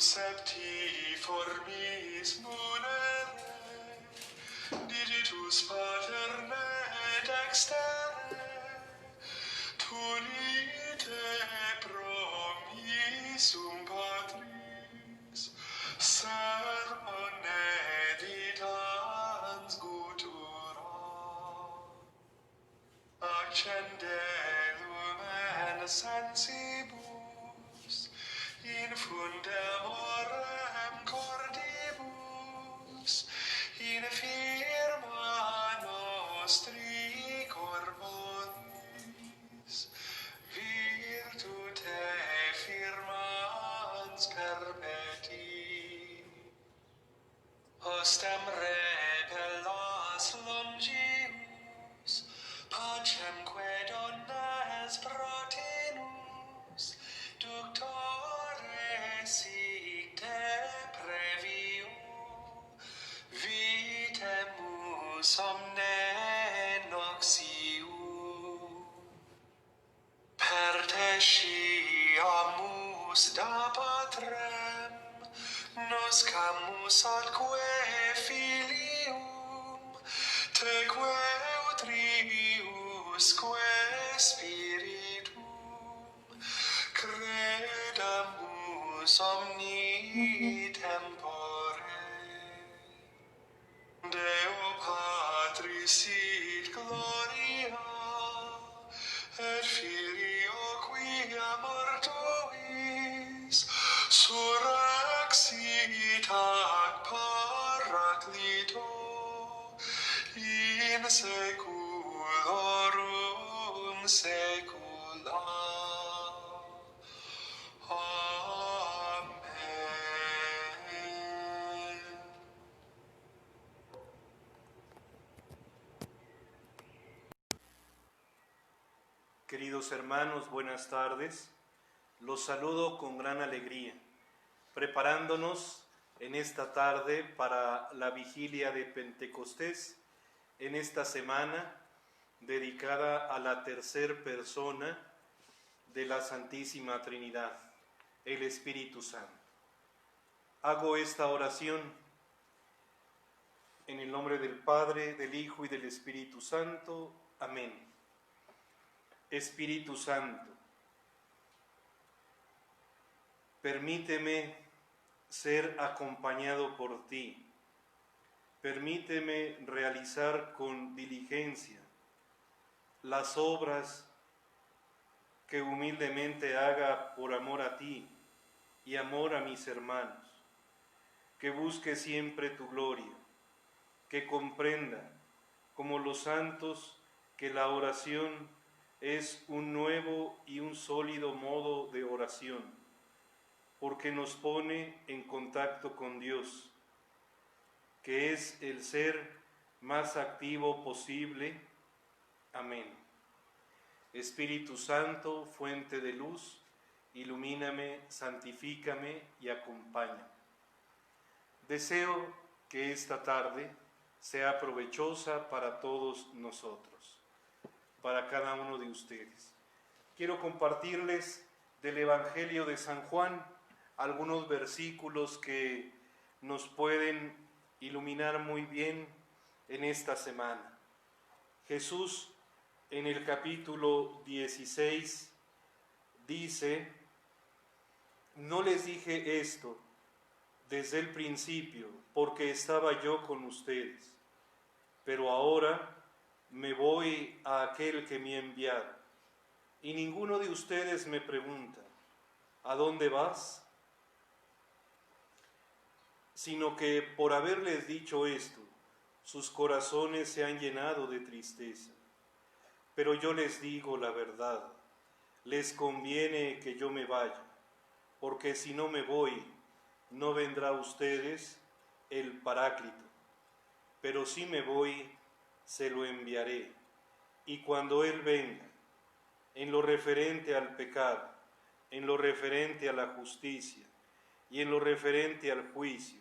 concepti formis munere, digitus pater me dextere, tulite promissum Patris, sermone vitans gutura, accende lumen sensibus, infundem orem cordibus, in firma nostri corporis, virtute firmans perpetti. Hostem repellas longius, pacemque donnes protinus, ductore sic te previo, vitemus omne noxiu. Per te sciamus da patrem, noscamus atque filium, teque utriusque spiritum, credamus omni tempore. Deo Patris sit gloria, et Filio quia mortuis, surrexit ac Paraclito, in seculorum saecula. Amen. Queridos hermanos, buenas tardes. Los saludo con gran alegría, preparándonos en esta tarde para la vigilia de Pentecostés, en esta semana dedicada a la tercer persona de la Santísima Trinidad, el Espíritu Santo. Hago esta oración en el nombre del Padre, del Hijo y del Espíritu Santo. Amén. Espíritu Santo, permíteme ser acompañado por ti. Permíteme realizar con diligencia las obras que humildemente haga por amor a ti y amor a mis hermanos. Que busque siempre tu gloria, que comprenda, como los santos, que la oración es un nuevo y un sólido modo de oración, porque nos pone en contacto con Dios, que es el ser más activo posible. Amén. Espíritu Santo, fuente de luz, ilumíname, santifícame y acompáñame. Deseo que esta tarde sea provechosa para todos nosotros, para cada uno de ustedes. Quiero compartirles del Evangelio de San Juan algunos versículos que nos pueden iluminar muy bien en esta semana. Jesús en el capítulo 16 dice: no les dije esto desde el principio porque estaba yo con ustedes, pero ahora me voy a aquel que me ha enviado, y ninguno de ustedes me pregunta: ¿a dónde vas? Sino que por haberles dicho esto, sus corazones se han llenado de tristeza. Pero yo les digo la verdad, les conviene que yo me vaya, porque si no me voy, no vendrá a ustedes el Paráclito, pero si me voy, se lo enviaré. Y cuando Él venga, en lo referente al pecado, en lo referente a la justicia y en lo referente al juicio,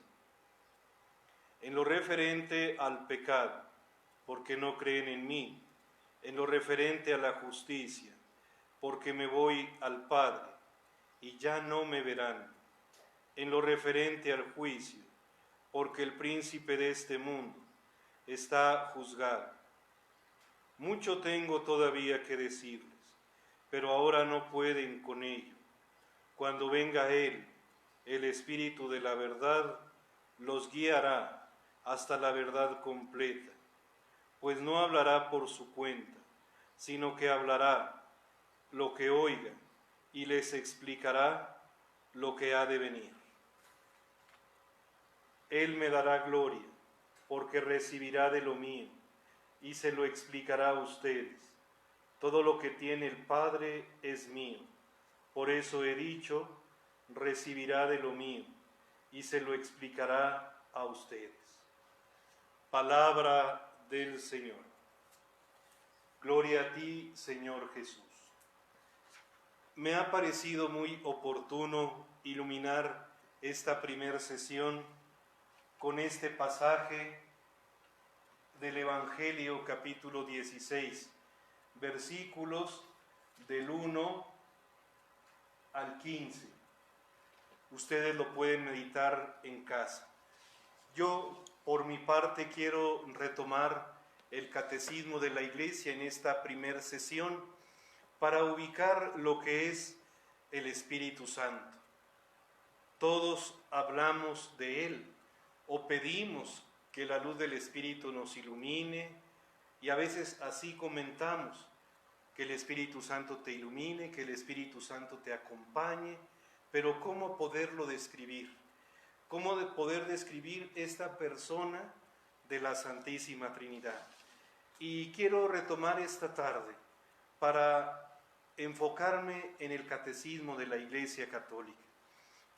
en lo referente al pecado, porque no creen en mí, en lo referente a la justicia, porque me voy al Padre y ya no me verán, en lo referente al juicio, porque el príncipe de este mundo está juzgado. Mucho tengo todavía que decirles, pero ahora no pueden con ello. Cuando venga Él, el Espíritu de la verdad, los guiará hasta la verdad completa, pues no hablará por su cuenta, sino que hablará lo que oiga y les explicará lo que ha de venir. Él me dará gloria, porque recibirá de lo mío y se lo explicará a ustedes. Todo lo que tiene el Padre es mío. Por eso he dicho, recibirá de lo mío y se lo explicará a ustedes. Palabra del Señor. Gloria a ti, Señor Jesús. Me ha parecido muy oportuno iluminar esta primera sesión con este pasaje del Evangelio capítulo 16, versículos del 1 al 15. Ustedes lo pueden meditar en casa. Yo, por mi parte, quiero retomar el Catecismo de la Iglesia en esta primera sesión para ubicar lo que es el Espíritu Santo. Todos hablamos de Él o pedimos que la luz del Espíritu nos ilumine y a veces así comentamos, que el Espíritu Santo te ilumine, que el Espíritu Santo te acompañe, pero ¿cómo poderlo describir? ¿Cómo poder describir esta persona de la Santísima Trinidad? Y quiero retomar esta tarde para enfocarme en el Catecismo de la Iglesia Católica,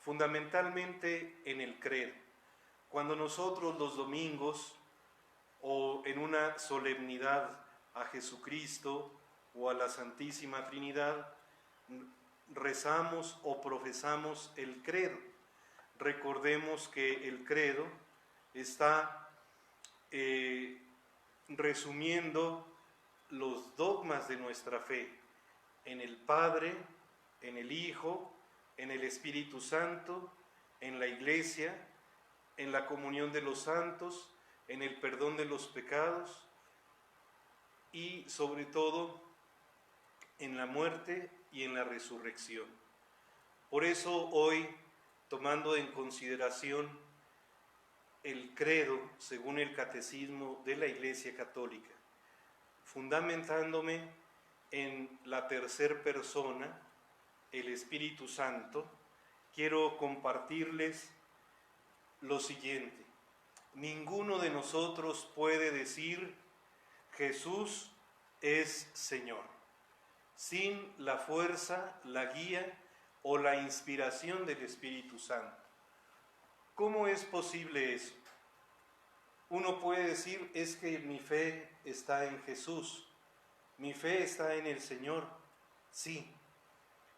fundamentalmente en el credo. Cuando nosotros los domingos o en una solemnidad a Jesucristo o a la Santísima Trinidad rezamos o profesamos el credo, recordemos que el credo está resumiendo los dogmas de nuestra fe en el Padre, en el Hijo, en el Espíritu Santo, en la Iglesia, en la comunión de los santos, en el perdón de los pecados y sobre todo en la muerte y en la resurrección. Por eso hoy, tomando en consideración el credo según el Catecismo de la Iglesia Católica, fundamentándome en la tercera persona, el Espíritu Santo, quiero compartirles lo siguiente. Ninguno de nosotros puede decir Jesús es Señor sin la fuerza, la guía o la inspiración del Espíritu Santo. ¿Cómo es posible eso? Uno puede decir, es que mi fe está en Jesús, mi fe está en el Señor. Sí,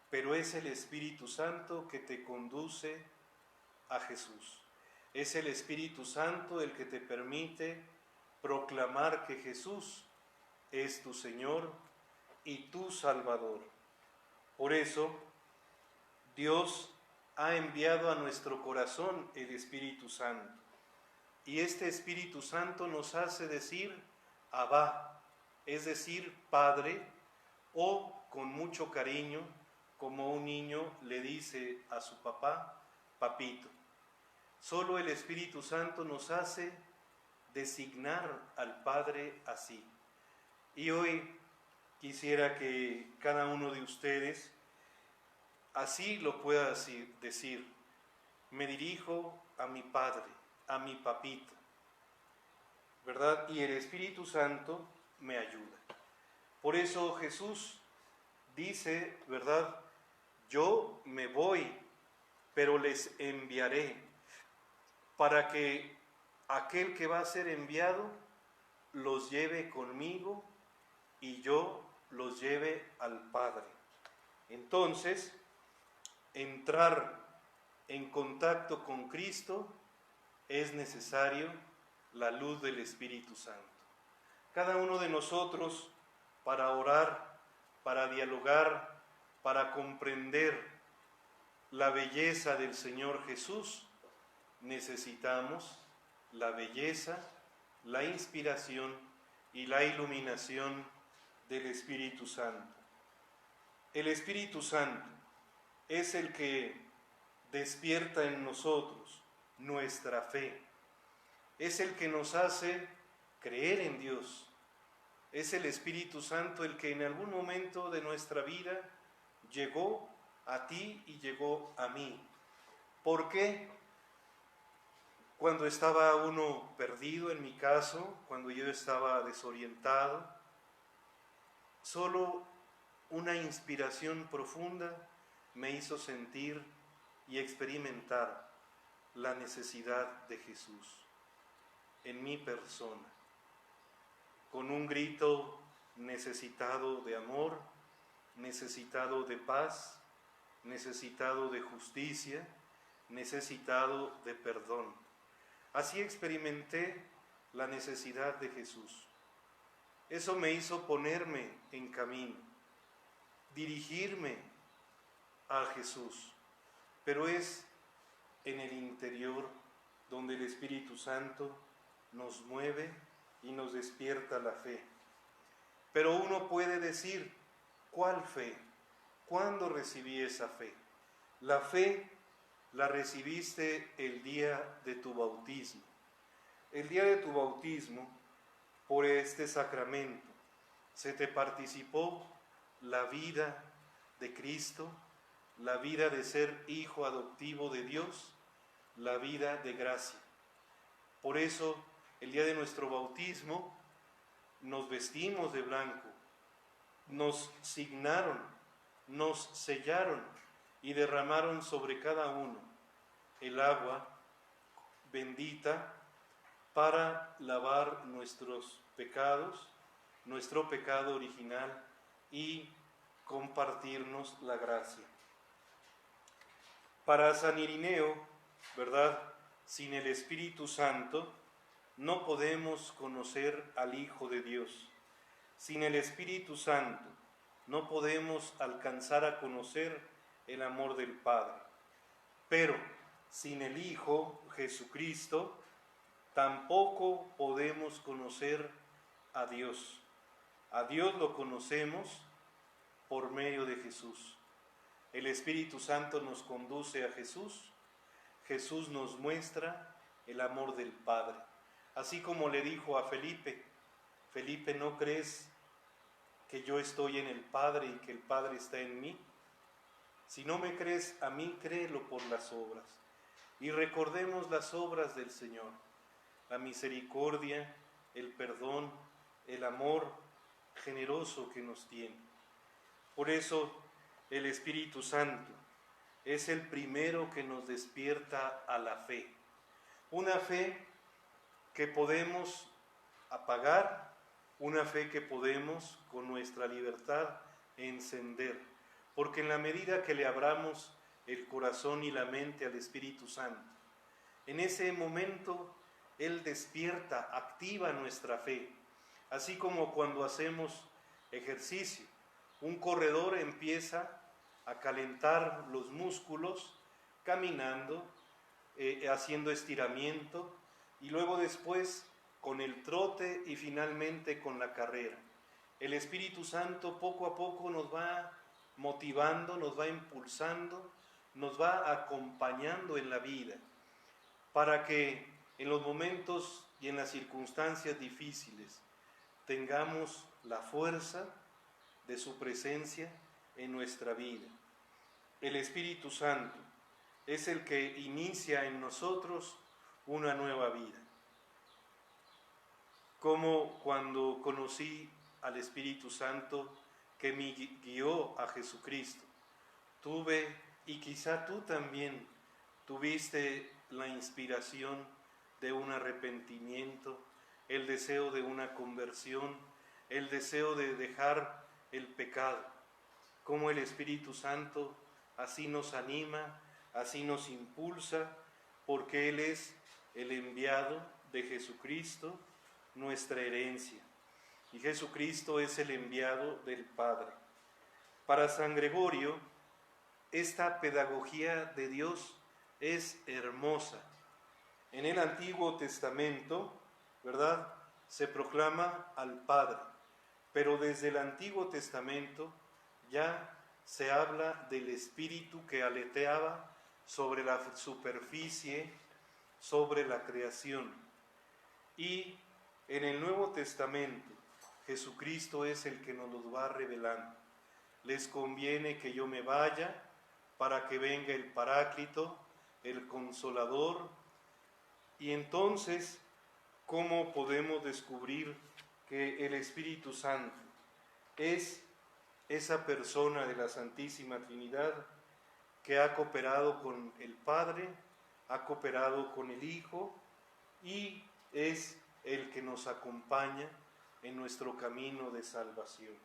pero es el Espíritu Santo que te conduce a Jesús. Es el Espíritu Santo el que te permite proclamar que Jesús es tu Señor y tu Salvador. Por eso, Dios ha enviado a nuestro corazón el Espíritu Santo. Y este Espíritu Santo nos hace decir Abba, es decir, Padre, o con mucho cariño, como un niño le dice a su papá, papito. Solo el Espíritu Santo nos hace designar al Padre así. Y hoy quisiera que cada uno de ustedes así lo pueda decir. Me dirijo a mi Padre, a mi papito, ¿verdad? Y el Espíritu Santo me ayuda. Por eso Jesús dice, ¿verdad? Yo me voy, pero les enviaré para que aquel que va a ser enviado los lleve conmigo y yo los lleve al Padre. Entonces, entrar en contacto con Cristo es necesario la luz del Espíritu Santo. Cada uno de nosotros, para orar, para dialogar, para comprender la belleza del Señor Jesús, necesitamos la belleza, la inspiración y la iluminación del Espíritu Santo. El Espíritu Santo es el que despierta en nosotros nuestra fe, es el que nos hace creer en Dios. Es el Espíritu Santo el que en algún momento de nuestra vida llegó a ti y llegó a mí. ¿Por qué? Cuando estaba uno perdido, en mi caso, cuando yo estaba desorientado, solo una inspiración profunda me hizo sentir y experimentar la necesidad de Jesús en mi persona, con un grito necesitado de amor, necesitado de paz, necesitado de justicia, necesitado de perdón. Así experimenté la necesidad de Jesús. Eso me hizo ponerme en camino, dirigirme a Jesús, pero es en el interior donde el Espíritu Santo nos mueve y nos despierta la fe. Pero uno puede decir, ¿cuál fe? ¿Cuándo recibí esa fe? La fe la recibiste el día de tu bautismo. El día de tu bautismo, por este sacramento, se te participó la vida de Cristo, la vida de ser hijo adoptivo de Dios, la vida de gracia. Por eso, el día de nuestro bautismo, nos vestimos de blanco, nos signaron, nos sellaron y derramaron sobre cada uno el agua bendita para lavar nuestros pecados, nuestro pecado original y compartirnos la gracia. Para San Irineo, ¿verdad? Sin el Espíritu Santo no podemos conocer al Hijo de Dios. Sin el Espíritu Santo no podemos alcanzar a conocer el amor del Padre. Pero sin el Hijo, Jesucristo, tampoco podemos conocer a Dios. A Dios lo conocemos por medio de Jesús. El Espíritu Santo nos conduce a Jesús. Jesús nos muestra el amor del Padre. Así como le dijo a Felipe, Felipe, ¿no crees que yo estoy en el Padre y que el Padre está en mí? Si no me crees a mí, créelo por las obras. Y recordemos las obras del Señor, la misericordia, el perdón, el amor generoso que nos tiene. Por eso el Espíritu Santo es el primero que nos despierta a la fe. Una fe que podemos apagar, una fe que podemos con nuestra libertad encender. Porque en la medida que le abramos el corazón y la mente al Espíritu Santo, en ese momento Él despierta, activa nuestra fe. Así como cuando hacemos ejercicio, un corredor empieza a calentar los músculos caminando, haciendo estiramiento y luego después con el trote y finalmente con la carrera. El Espíritu Santo poco a poco nos va motivando, nos va impulsando, nos va acompañando en la vida para que en los momentos y en las circunstancias difíciles tengamos la fuerza de su presencia en nuestra vida. El Espíritu Santo es el que inicia en nosotros una nueva vida. Como cuando conocí al Espíritu Santo que me guió a Jesucristo, tuve, y quizá tú también tuviste la inspiración de un arrepentimiento, el deseo de una conversión, el deseo de dejar el pecado. Como el Espíritu Santo así nos anima, así nos impulsa, porque Él es el enviado de Jesucristo, nuestra herencia. Y Jesucristo es el enviado del Padre. Para San Gregorio, esta pedagogía de Dios es hermosa. En el Antiguo Testamento, ¿verdad?, se proclama al Padre, pero desde el Antiguo Testamento ya se habla del Espíritu que aleteaba sobre la superficie, sobre la creación. Y en el Nuevo Testamento, Jesucristo es el que nos los va revelando. Les conviene que yo me vaya para que venga el Paráclito, el Consolador. Y entonces, ¿cómo podemos descubrir que el Espíritu Santo es esa persona de la Santísima Trinidad que ha cooperado con el Padre, ha cooperado con el Hijo y es el que nos acompaña en nuestro camino de salvación?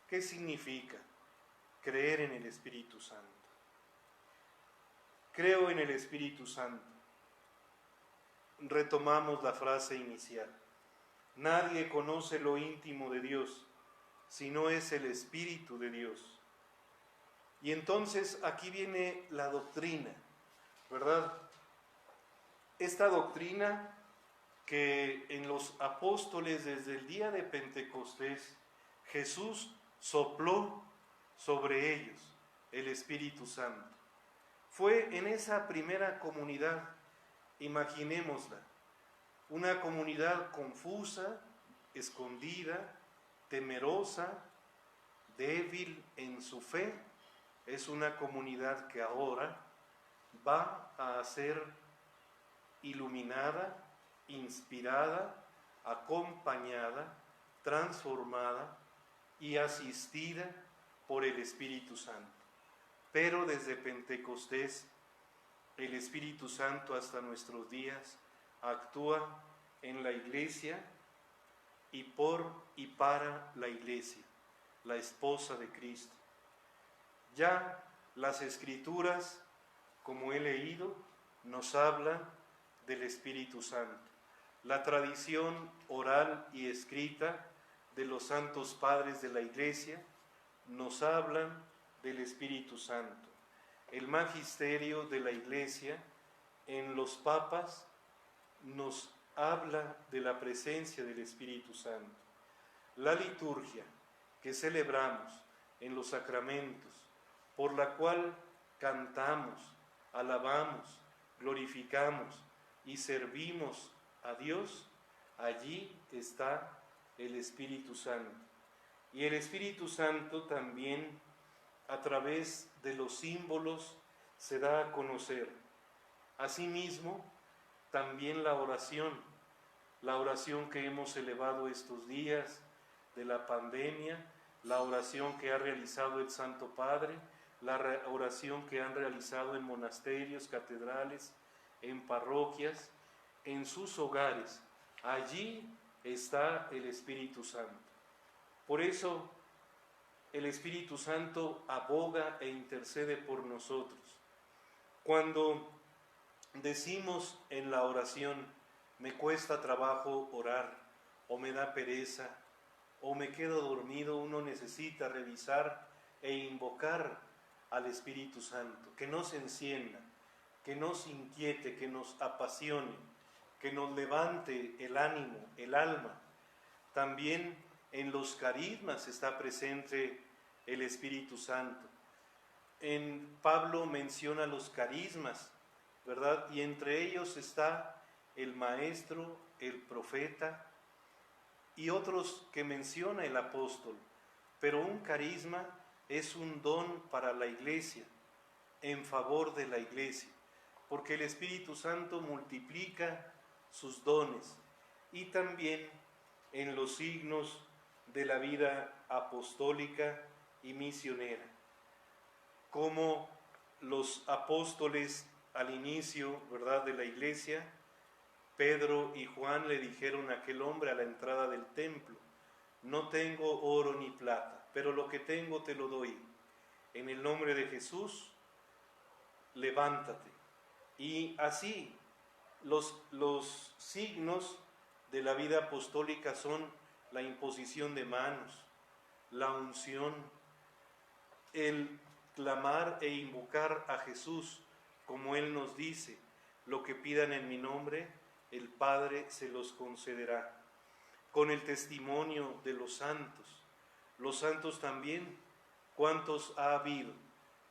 ¿Qué significa creer en el Espíritu Santo? Creo en el Espíritu Santo. Retomamos la frase inicial. Nadie conoce lo íntimo de Dios, sino es el Espíritu de Dios. Y entonces aquí viene la doctrina, ¿verdad? Esta doctrina que en los apóstoles desde el día de Pentecostés Jesús sopló sobre ellos el Espíritu Santo. Fue en esa primera comunidad, imaginémosla, una comunidad confusa, escondida, temerosa, débil en su fe. Es una comunidad que ahora va a ser iluminada, inspirada, acompañada, transformada y asistida por el Espíritu Santo. Pero desde Pentecostés, el Espíritu Santo hasta nuestros días actúa en la Iglesia y por y para la Iglesia, la esposa de Cristo. Ya las Escrituras, como he leído, nos hablan del Espíritu Santo. La tradición oral y escrita de los santos padres de la Iglesia nos hablan del Espíritu Santo. El magisterio de la Iglesia en los papas nos habla de la presencia del Espíritu Santo. La liturgia que celebramos en los sacramentos, por la cual cantamos, alabamos, glorificamos y servimos a Dios, allí está el Espíritu Santo. Y el Espíritu Santo también a través de los símbolos se da a conocer. Asimismo, también la oración que hemos elevado estos días de la pandemia, la oración que ha realizado el Santo Padre, la oración que han realizado en monasterios, catedrales, en parroquias, en sus hogares. Allí está el Espíritu Santo. Por eso el Espíritu Santo aboga e intercede por nosotros. Cuando decimos en la oración, me cuesta trabajo orar, o me da pereza, o me quedo dormido, uno necesita revisar e invocar al Espíritu Santo, que nos encienda, que nos inquiete, que nos apasione, que nos levante el ánimo, el alma. También en los carismas está presente el Espíritu Santo. En Pablo menciona los carismas, ¿verdad? Y entre ellos está el maestro, el profeta y otros que menciona el apóstol. Pero un carisma es un don para la Iglesia, en favor de la Iglesia, porque el Espíritu Santo multiplica sus dones y también en los signos de la vida apostólica y misionera. Como los apóstoles al inicio, ¿verdad?, de la Iglesia, Pedro y Juan le dijeron a aquel hombre a la entrada del templo, no tengo oro ni plata, pero lo que tengo te lo doy. En el nombre de Jesús, levántate. Y así los signos de la vida apostólica son la imposición de manos, la unción, el clamar e invocar a Jesús, como Él nos dice, lo que pidan en mi nombre, el Padre se los concederá. Con el testimonio de los santos también, ¿cuántos ha habido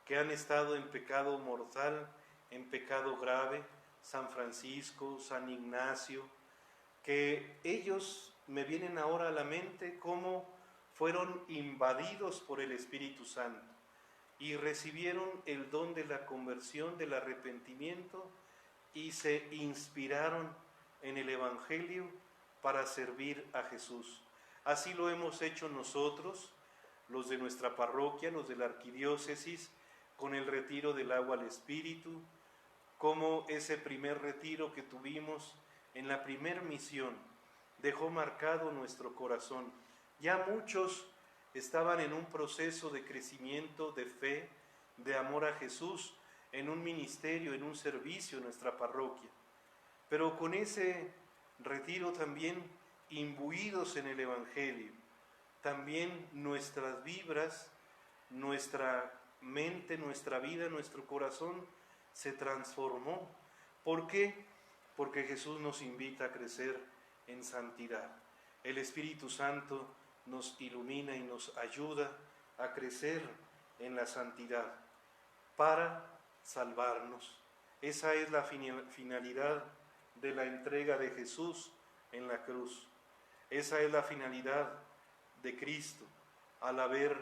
que han estado en pecado mortal, en pecado grave? San Francisco, San Ignacio, que ellos me vienen ahora a la mente como fueron invadidos por el Espíritu Santo y recibieron el don de la conversión, del arrepentimiento, y se inspiraron en el Evangelio para servir a Jesús. Así lo hemos hecho nosotros, los de nuestra parroquia, los de la arquidiócesis, con el retiro del agua al Espíritu, como ese primer retiro que tuvimos en la primer misión dejó marcado nuestro corazón. Ya muchos estaban en un proceso de crecimiento, de fe, de amor a Jesús, en un ministerio, en un servicio en nuestra parroquia. Pero con ese retiro también imbuidos en el Evangelio, también nuestras vibras, nuestra mente, nuestra vida, nuestro corazón se transformó. ¿Por qué? Porque Jesús nos invita a crecer en santidad. El Espíritu Santo nos ilumina y nos ayuda a crecer en la santidad para salvarnos. Esa es la finalidad de la entrega de Jesús en la cruz. Esa es la finalidad de Cristo al haber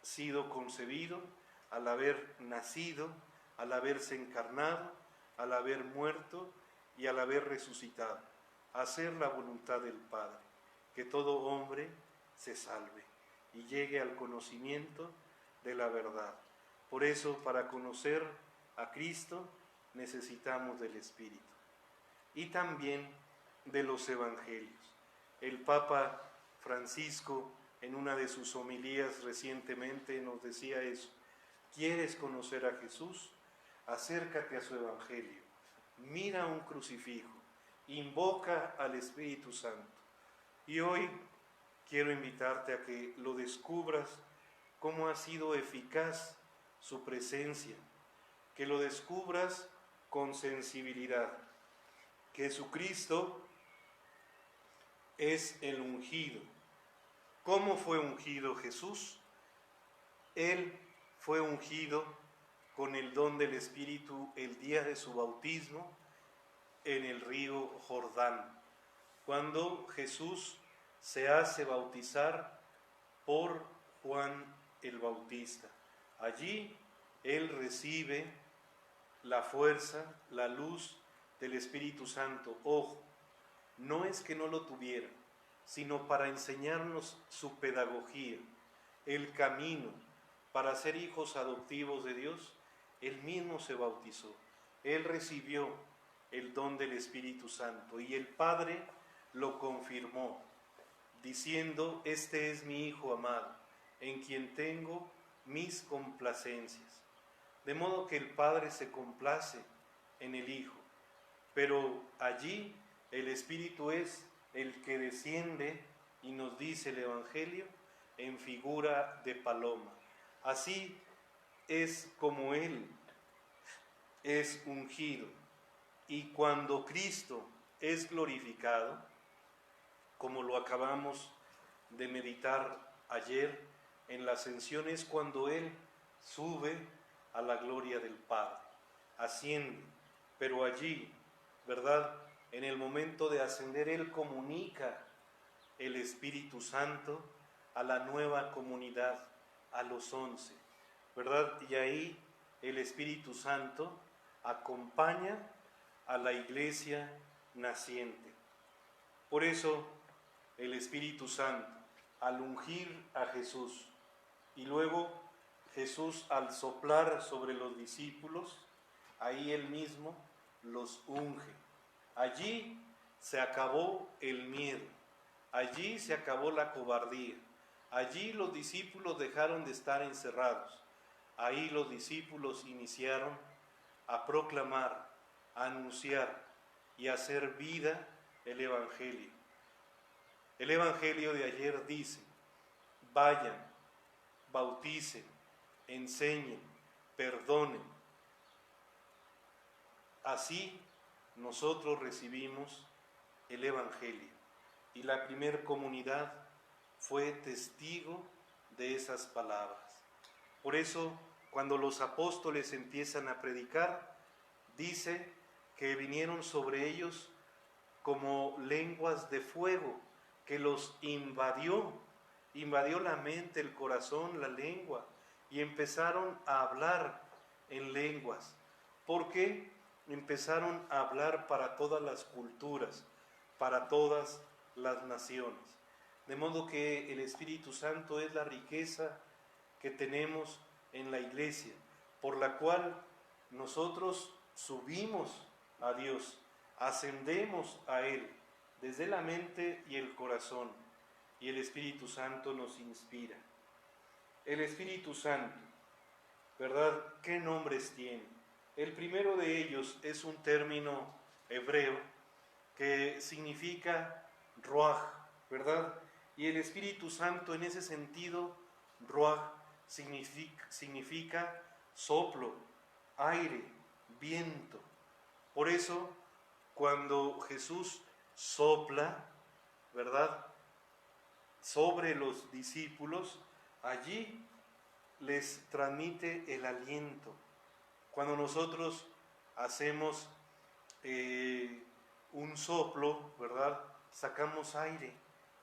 sido concebido, al haber nacido, al haberse encarnado, al haber muerto y al haber resucitado. Hacer la voluntad del Padre, que todo hombre se salve y llegue al conocimiento de la verdad. Por eso, para conocer a Cristo, necesitamos del Espíritu y también de los Evangelios. El Papa Francisco, en una de sus homilías recientemente, nos decía eso: ¿quieres conocer a Jesús? Acércate a su Evangelio, mira un crucifijo, invoca al Espíritu Santo. Y hoy quiero invitarte a que lo descubras, cómo ha sido eficaz su presencia, que lo descubras con sensibilidad. Jesucristo es el ungido. ¿Cómo fue ungido Jesús? Él fue ungido con el don del Espíritu el día de su bautismo en el río Jordán, cuando Jesús se hace bautizar por Juan el Bautista. Allí Él recibe la fuerza, la luz del Espíritu Santo. Ojo, no es que no lo tuviera, sino para enseñarnos su pedagogía, el camino para ser hijos adoptivos de Dios. Él mismo se bautizó, Él recibió el don del Espíritu Santo y el Padre lo confirmó, diciendo: este es mi Hijo amado, en quien tengo mis complacencias. De modo que el Padre se complace en el Hijo, pero allí el Espíritu es el que desciende y nos dice el Evangelio en figura de paloma. Así es como Él es ungido. Y cuando Cristo es glorificado, como lo acabamos de meditar ayer en la ascensión, es cuando Él sube a la gloria del Padre, asciende. Pero allí, ¿verdad?, en el momento de ascender, Él comunica el Espíritu Santo a la nueva comunidad, a los 11, ¿verdad? Y ahí el Espíritu Santo acompaña a la iglesia naciente. Por eso el Espíritu Santo, al ungir a Jesús, y luego Jesús al soplar sobre los discípulos, ahí Él mismo los unge. Allí se acabó el miedo, allí se acabó la cobardía, allí los discípulos dejaron de estar encerrados, ahí los discípulos iniciaron a proclamar, a anunciar y a hacer vida el Evangelio. El Evangelio de ayer dice: vayan, bauticen, enseñen, perdonen. Así nosotros recibimos el Evangelio. Y la primer comunidad fue testigo de esas palabras. Por eso, cuando los apóstoles empiezan a predicar, dice que vinieron sobre ellos como lenguas de fuego, que los invadió la mente, el corazón, la lengua, y empezaron a hablar en lenguas. ¿Por qué? Empezaron a hablar para todas las culturas, para todas las naciones. De modo que el Espíritu Santo es la riqueza que tenemos en la iglesia, por la cual nosotros subimos a Dios, ascendemos a Él desde la mente y el corazón, y el Espíritu Santo nos inspira. El Espíritu Santo, ¿verdad? ¿Qué nombres tiene? El primero de ellos es un término hebreo que significa Ruach, ¿verdad? Y el Espíritu Santo en ese sentido, Ruach, significa soplo, aire, viento. Por eso, cuando Jesús sopla, ¿verdad?, sobre los discípulos, allí les transmite el aliento. Cuando nosotros hacemos un soplo, ¿verdad?, sacamos aire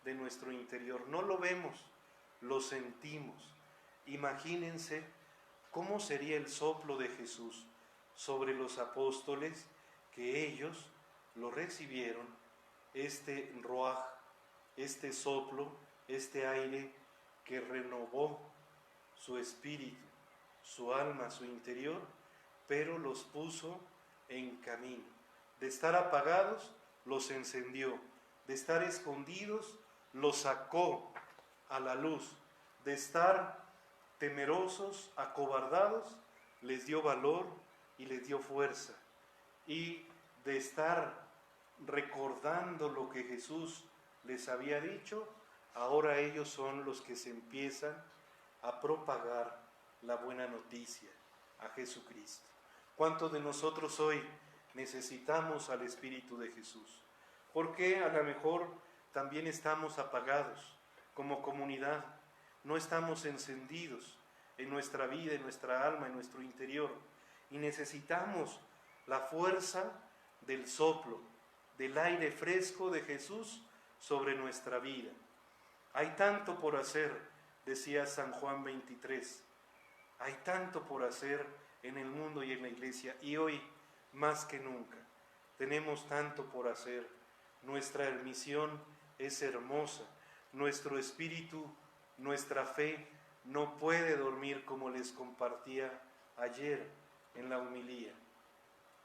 de nuestro interior. No lo vemos, lo sentimos. Imagínense cómo sería el soplo de Jesús sobre los apóstoles, que ellos lo recibieron, este ruaj, este soplo, este aire que renovó su espíritu, su alma, su interior, pero los puso en camino. De estar apagados, los encendió. De estar escondidos, los sacó a la luz. De estar temerosos, acobardados, les dio valor y les dio fuerza. Y de estar recordando lo que Jesús les había dicho, ahora ellos son los que se empiezan a propagar la buena noticia, a Jesucristo. ¿Cuántos de nosotros hoy necesitamos al Espíritu de Jesús? Porque a lo mejor también estamos apagados como comunidad, no estamos encendidos en nuestra vida, en nuestra alma, en nuestro interior, y necesitamos la fuerza del soplo, del aire fresco de Jesús sobre nuestra vida. Hay tanto por hacer, decía San Juan 23, hay tanto por hacer en el mundo y en la iglesia, y hoy más que nunca tenemos tanto por hacer. Nuestra misión es hermosa, nuestro espíritu, nuestra fe no puede dormir, como les compartía ayer en la homilía.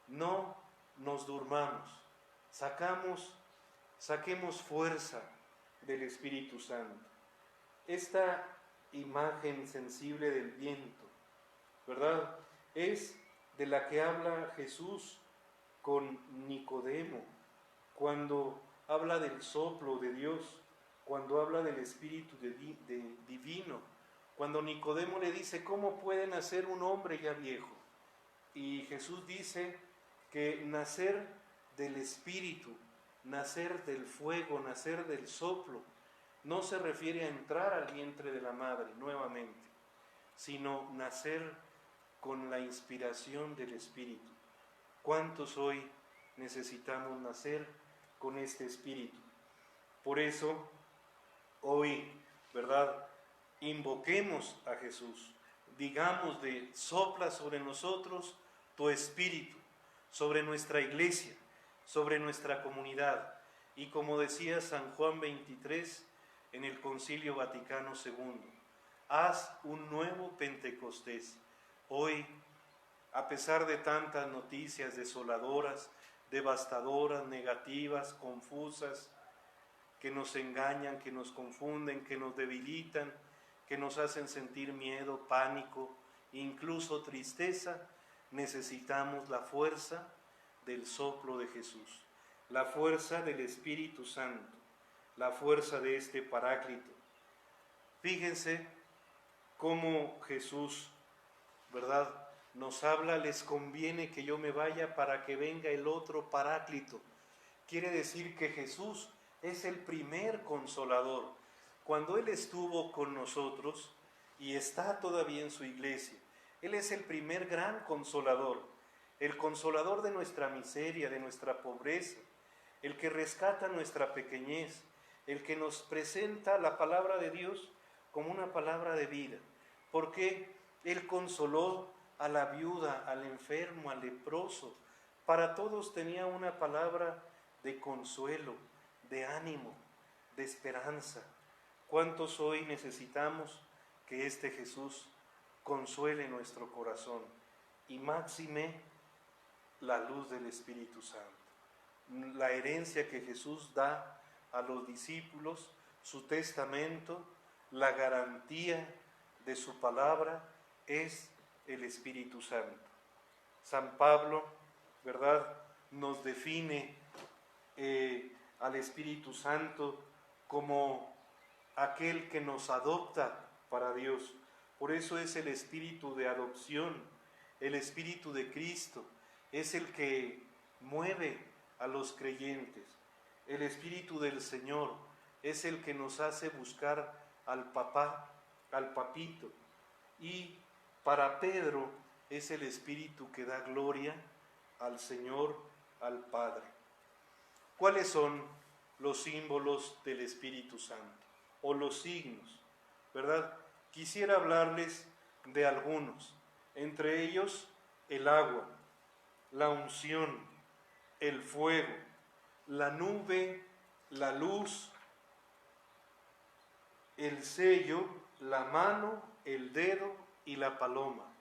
No nos durmamos, saquemos fuerza del Espíritu Santo. Esta imagen sensible del viento, ¿verdad?, es de la que habla Jesús con Nicodemo, cuando habla del soplo de Dios, cuando habla del Espíritu divino, cuando Nicodemo le dice, ¿cómo puede nacer un hombre ya viejo? Y Jesús dice que nacer del Espíritu, nacer del fuego, nacer del soplo, no se refiere a entrar al vientre de la madre nuevamente, sino nacer con la inspiración del Espíritu. ¿Cuántos hoy necesitamos nacer con este Espíritu? Por eso, hoy, ¿verdad?, invoquemos a Jesús, digamos de sopla sobre nosotros tu Espíritu, sobre nuestra iglesia, sobre nuestra comunidad. Y como decía San Juan 23 en el Concilio Vaticano II, haz un nuevo Pentecostés. Hoy, a pesar de tantas noticias desoladoras, devastadoras, negativas, confusas, que nos engañan, que nos confunden, que nos debilitan, que nos hacen sentir miedo, pánico, incluso tristeza, necesitamos la fuerza del soplo de Jesús, la fuerza del Espíritu Santo, la fuerza de este Paráclito. Fíjense cómo Jesús ¿verdad? Nos habla, les conviene que yo me vaya para que venga el otro Paráclito. Quiere decir que Jesús es el primer consolador. Cuando Él estuvo con nosotros y está todavía en su iglesia, Él es el primer gran consolador, el consolador de nuestra miseria, de nuestra pobreza, el que rescata nuestra pequeñez, el que nos presenta la palabra de Dios como una palabra de vida, porque Él consoló a la viuda, al enfermo, al leproso. Para todos tenía una palabra de consuelo, de ánimo, de esperanza. ¿Cuántos hoy necesitamos que este Jesús consuele nuestro corazón? Y máxime la luz del Espíritu Santo. La herencia que Jesús da a los discípulos, su testamento, la garantía de su palabra es el Espíritu Santo. San Pablo, ¿verdad?, nos define al Espíritu Santo como aquel que nos adopta para Dios. Por eso es el espíritu de adopción, el espíritu de Cristo, es el que mueve a los creyentes. El espíritu del Señor es el que nos hace buscar al papá, al papito. Y para Pedro es el espíritu que da gloria al Señor, al Padre. ¿Cuáles son los símbolos del Espíritu Santo? O los signos, ¿verdad? Quisiera hablarles de algunos, entre ellos el agua, la unción, el fuego, la nube, la luz, el sello, la mano, el dedo y la paloma.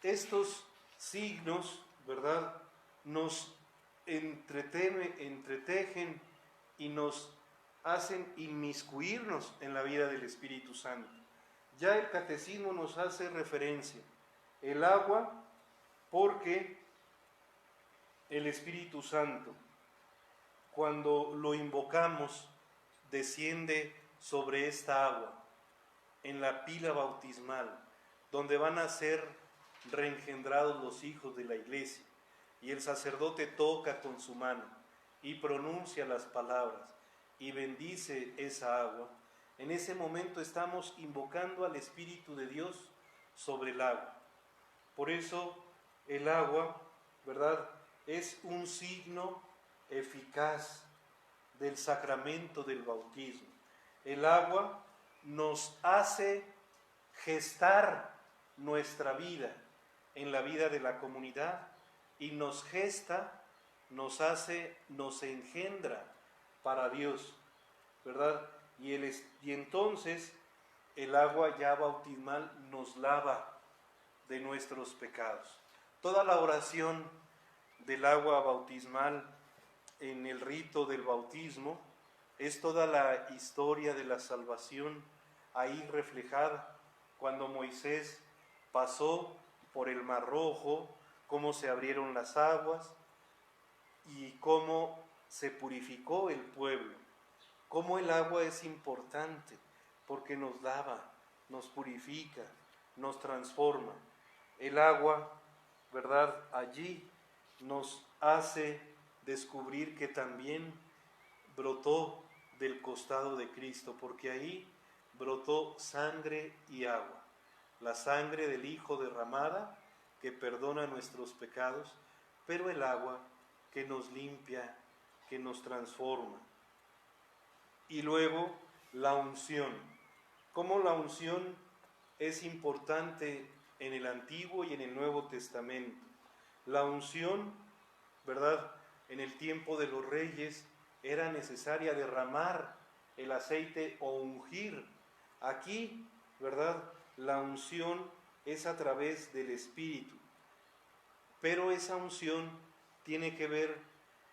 Estos signos, ¿verdad?, nos entretejen y nos hacen inmiscuirnos en la vida del Espíritu Santo. Ya el catecismo nos hace referencia. El agua, porque el Espíritu Santo, cuando lo invocamos, desciende sobre esta agua, en la pila bautismal, donde van a ser reengendrados los hijos de la iglesia. Y el sacerdote toca con su mano y pronuncia las palabras y bendice esa agua. En ese momento estamos invocando al Espíritu de Dios sobre el agua. Por eso el agua, ¿verdad?, es un signo eficaz del sacramento del bautismo. El agua nos hace gestar nuestra vida en la vida de la comunidad y nos gesta, nos engendra para Dios, ¿verdad? Y entonces el agua ya bautismal nos lava de nuestros pecados. Toda la oración del agua bautismal en el rito del bautismo es toda la historia de la salvación ahí reflejada, cuando Moisés pasó por el Mar Rojo, cómo se abrieron las aguas y cómo se purificó el pueblo, cómo el agua es importante porque nos lava, nos purifica, nos transforma. El agua, ¿verdad?, allí nos hace descubrir que también brotó del costado de Cristo, porque ahí brotó sangre y agua, la sangre del Hijo derramada que perdona nuestros pecados, pero el agua que nos limpia, que nos transforma. Y luego la unción. ¿Cómo la unción es importante en el Antiguo y en el Nuevo Testamento? La unción, ¿verdad?, en el tiempo de los reyes era necesaria derramar el aceite o ungir. Aquí, ¿verdad?, la unción es a través del Espíritu. Pero esa unción tiene que ver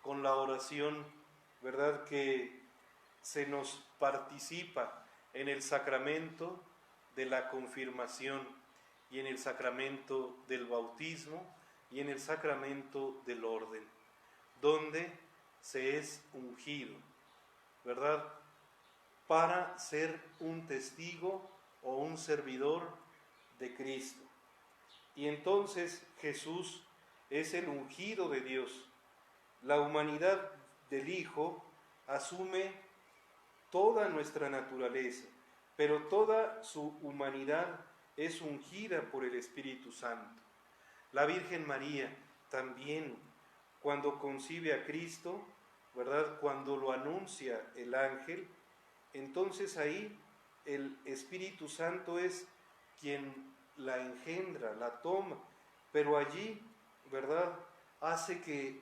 con la oración, ¿verdad?, que se nos participa en el sacramento de la confirmación y en el sacramento del bautismo y en el sacramento del orden, donde se es ungido, ¿verdad?, para ser un testigo o un servidor de Cristo. Y entonces Jesús es el ungido de Dios. La humanidad del Hijo asume toda nuestra naturaleza, pero toda su humanidad es ungida por el Espíritu Santo. La Virgen María también, cuando concibe a Cristo, ¿verdad? Cuando lo anuncia el ángel, entonces ahí el Espíritu Santo es quien la engendra, la toma, pero allí, ¿verdad? Hace que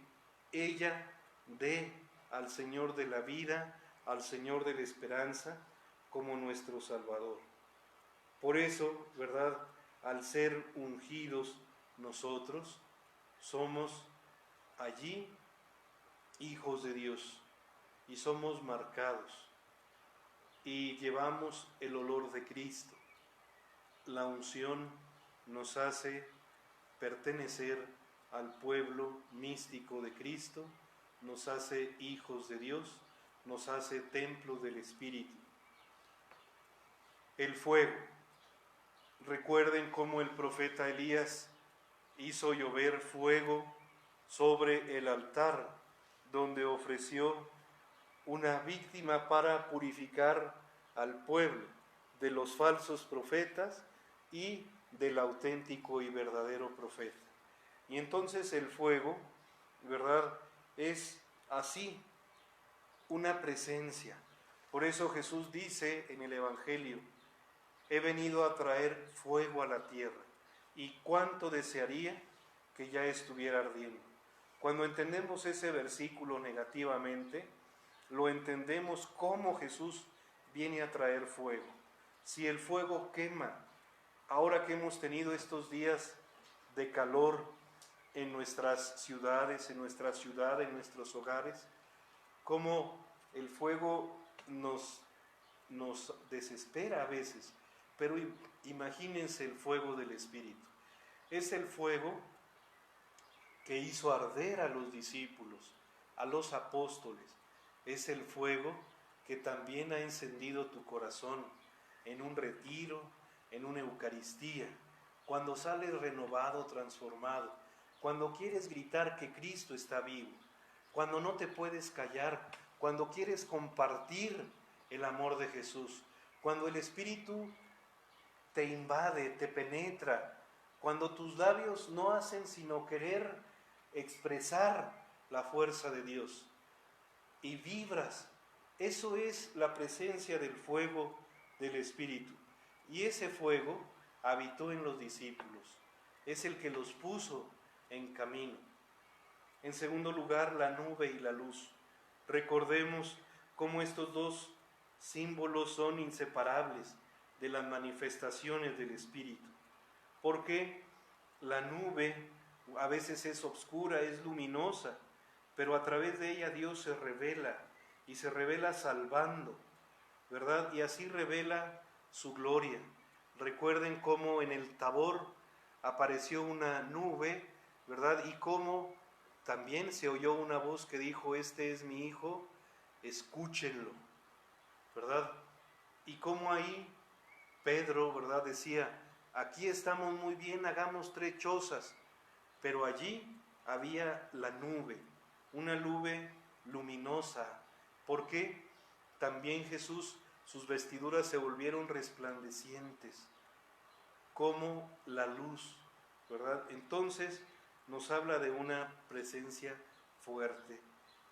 ella dé al Señor de la vida, al Señor de la esperanza, como nuestro Salvador. Por eso, ¿verdad? Al ser ungidos nosotros, somos allí hijos de Dios y somos marcados y llevamos el olor de Cristo. La unción nos hace pertenecer al pueblo místico de Cristo, nos hace hijos de Dios, nos hace templo del Espíritu. El fuego. Recuerden cómo el profeta Elías hizo llover fuego sobre el altar donde ofreció una víctima para purificar al pueblo de los falsos profetas y del auténtico y verdadero profeta. Y entonces el fuego, ¿verdad?, es así, una presencia. Por eso Jesús dice en el Evangelio: he venido a traer fuego a la tierra, y cuánto desearía que ya estuviera ardiendo. Cuando entendemos ese versículo negativamente, lo entendemos como Jesús viene a traer fuego. Si el fuego quema, ahora que hemos tenido estos días de calor en nuestras ciudades, en nuestra ciudad, en nuestros hogares, como el fuego nos desespera a veces, pero imagínense el fuego del Espíritu. Es el fuego que hizo arder a los discípulos, a los apóstoles. Es el fuego que también ha encendido tu corazón en un retiro, en una Eucaristía, cuando sales renovado, transformado, cuando quieres gritar que Cristo está vivo, cuando no te puedes callar, cuando quieres compartir el amor de Jesús, cuando el Espíritu te invade, te penetra, cuando tus labios no hacen sino querer expresar la fuerza de Dios y vibras. Eso es la presencia del fuego del Espíritu. Y ese fuego habitó en los discípulos, es el que los puso en camino. En segundo lugar, la nube y la luz. Recordemos cómo estos dos símbolos son inseparables de las manifestaciones del Espíritu. Porque la nube a veces es oscura, es luminosa, pero a través de ella Dios se revela y se revela salvando, ¿verdad? Y así revela su gloria. Recuerden cómo en el Tabor apareció una nube, ¿verdad? Y cómo también se oyó una voz que dijo: este es mi Hijo, escúchenlo, ¿verdad? Y cómo ahí Pedro, ¿verdad?, decía: aquí estamos muy bien, hagamos 3 chozas, pero allí había la nube, una nube luminosa, porque también Jesús, sus vestiduras se volvieron resplandecientes, como la luz, ¿verdad? Entonces nos habla de una presencia fuerte.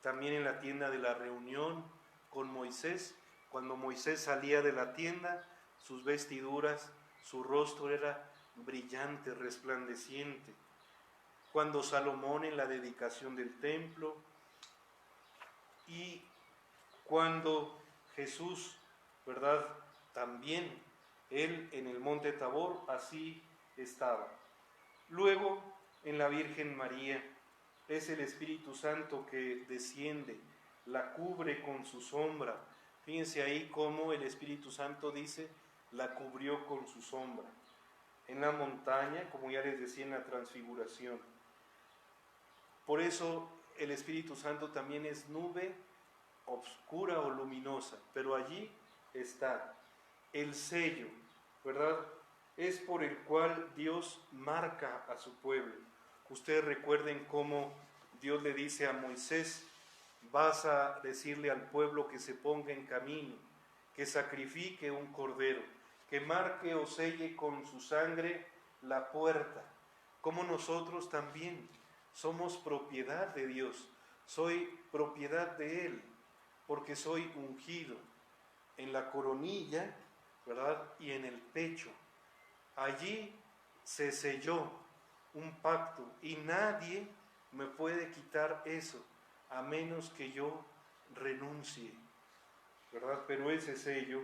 También en la tienda de la reunión con Moisés, cuando Moisés salía de la tienda, sus vestiduras, su rostro era brillante, resplandeciente. Cuando Salomón en la dedicación del templo, y cuando Jesús, ¿verdad?, también él en el monte Tabor, así estaba. Luego en la Virgen María es el Espíritu Santo que desciende, la cubre con su sombra. Fíjense ahí cómo el Espíritu Santo dice: la cubrió con su sombra. En la montaña, como ya les decía, en la transfiguración. Por eso el Espíritu Santo también es nube oscura o luminosa, pero allí está el sello, ¿verdad? es por el cual Dios marca a su pueblo. Ustedes recuerden cómo Dios le dice a Moisés: vas a decirle al pueblo que se ponga en camino, que sacrifique un cordero, que marque o selle con su sangre la puerta. Como nosotros también somos propiedad de Dios, soy propiedad de Él, porque soy ungido en la coronilla, ¿verdad? Y en el pecho. Allí se selló un pacto y nadie me puede quitar eso, a menos que yo renuncie, ¿verdad? Pero ese sello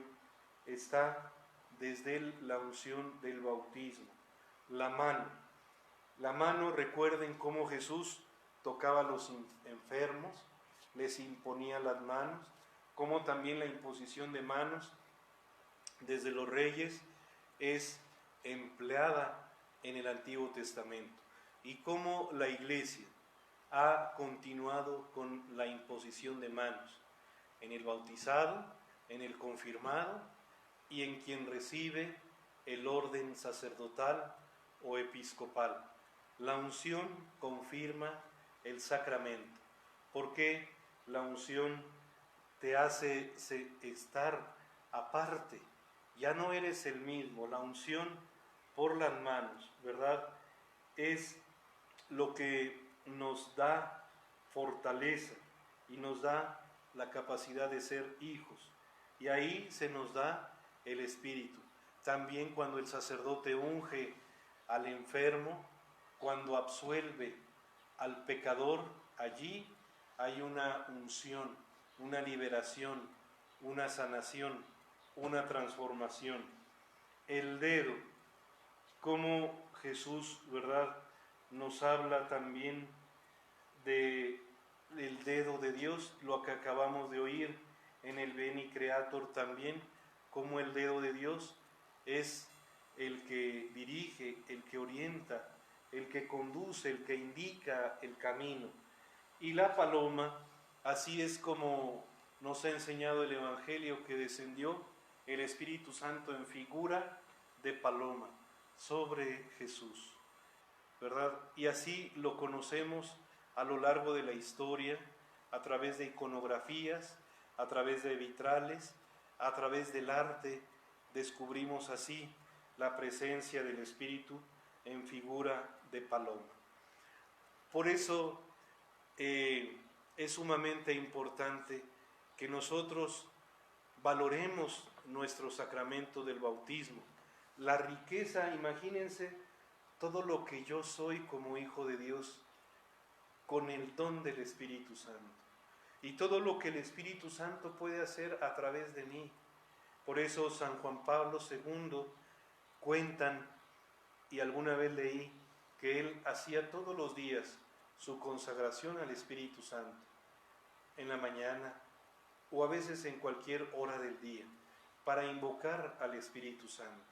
está desde la unción del bautismo. La mano. La mano, recuerden cómo Jesús tocaba a los enfermos, les imponía las manos, como también la imposición de manos desde los reyes es empleada en el Antiguo Testamento, y cómo la Iglesia ha continuado con la imposición de manos en el bautizado, en el confirmado y en quien recibe el orden sacerdotal o episcopal. La unción confirma el sacramento, porque la unción te hace estar aparte, ya no eres el mismo. La unción por las manos, ¿verdad? Es lo que nos da fortaleza y nos da la capacidad de ser hijos. Y ahí se nos da el Espíritu. También cuando el sacerdote unge al enfermo, cuando absuelve al pecador, allí hay una unción, una liberación, una sanación, una transformación. El dedo, como Jesús, ¿verdad?, nos habla también del dedo de Dios, lo que acabamos de oír en el Veni Creator también, como el dedo de Dios es el que dirige, el que orienta, el que conduce, el que indica el camino. Y la paloma, así es como nos ha enseñado el Evangelio, que descendió el Espíritu Santo en figura de paloma sobre Jesús, ¿verdad? Y así lo conocemos a lo largo de la historia, a través de iconografías, a través de vitrales, a través del arte, descubrimos así la presencia del Espíritu en figura de paloma. Por eso es sumamente importante que nosotros valoremos nuestro sacramento del bautismo. La riqueza, imagínense todo lo que yo soy como hijo de Dios con el don del Espíritu Santo y todo lo que el Espíritu Santo puede hacer a través de mí. Por eso San Juan Pablo II cuentan, y alguna vez leí, que él hacía todos los días su consagración al Espíritu Santo, en la mañana o a veces en cualquier hora del día, para invocar al Espíritu Santo.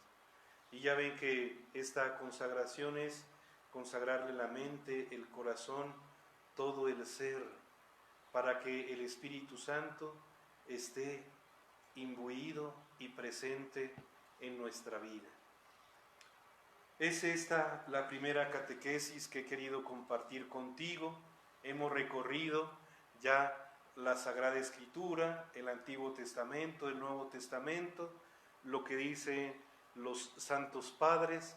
Y ya ven que esta consagración es consagrarle la mente, el corazón, todo el ser, para que el Espíritu Santo esté imbuido y presente en nuestra vida. Es esta la primera catequesis que he querido compartir contigo. Hemos recorrido ya la Sagrada Escritura, el Antiguo Testamento, el Nuevo Testamento, lo que dicen los santos padres,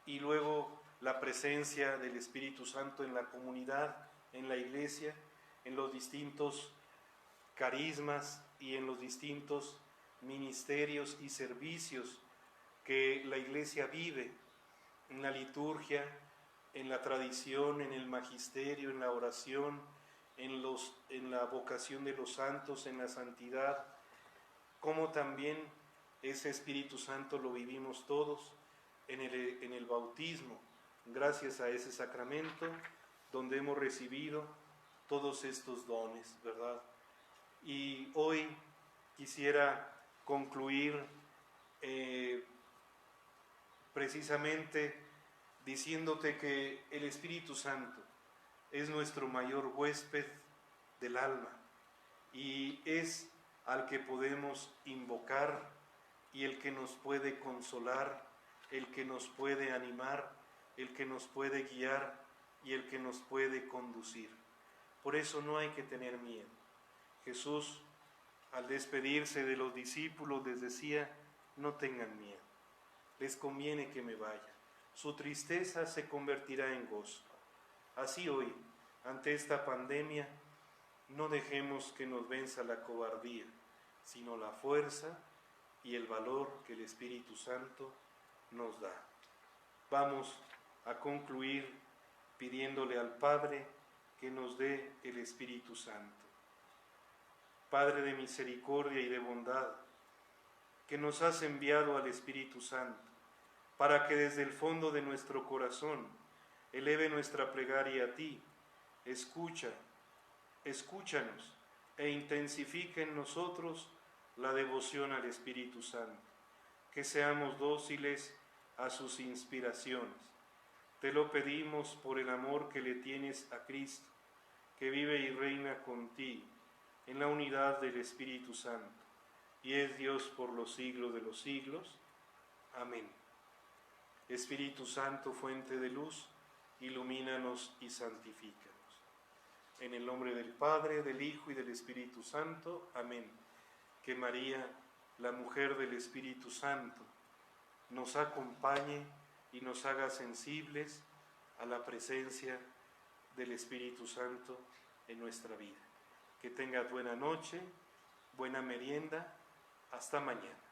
y luego la presencia del Espíritu Santo en la comunidad, en la iglesia, en los distintos carismas y en los distintos ministerios y servicios que la iglesia vive, en la liturgia, en la tradición, en el magisterio, en la oración, en la vocación de los santos, en la santidad, como también ese Espíritu Santo lo vivimos todos en el bautismo, gracias a ese sacramento donde hemos recibido todos estos dones, ¿verdad? Y hoy quisiera concluir precisamente diciéndote que el Espíritu Santo es nuestro mayor huésped del alma y es al que podemos invocar y el que nos puede consolar el que nos puede animar, el que nos puede guiar y el que nos puede conducir. Por eso no hay que tener miedo. Jesús, al despedirse de los discípulos, les decía: no tengan miedo, les conviene que me vaya. Su tristeza se convertirá en gozo. Así hoy, ante esta pandemia, no dejemos que nos venza la cobardía, sino la fuerza y el valor que el Espíritu Santo nos da. Vamos a concluir pidiéndole al Padre que nos dé el Espíritu Santo. Padre de misericordia y de bondad, que nos has enviado al Espíritu Santo, para que desde el fondo de nuestro corazón eleve nuestra plegaria a ti. Escúchanos e intensifica en nosotros la devoción al Espíritu Santo, que seamos dóciles a sus inspiraciones. Te lo pedimos por el amor que le tienes a Cristo, que vive y reina contigo en la unidad del Espíritu Santo, y es Dios por los siglos de los siglos. Amén. Espíritu Santo, fuente de luz, ilumínanos y santifícanos. En el nombre del Padre, del Hijo y del Espíritu Santo. Amén. Que María, la mujer del Espíritu Santo, nos acompañe y nos haga sensibles a la presencia del Espíritu Santo en nuestra vida. Que tengas buena noche, buena merienda. Hasta mañana.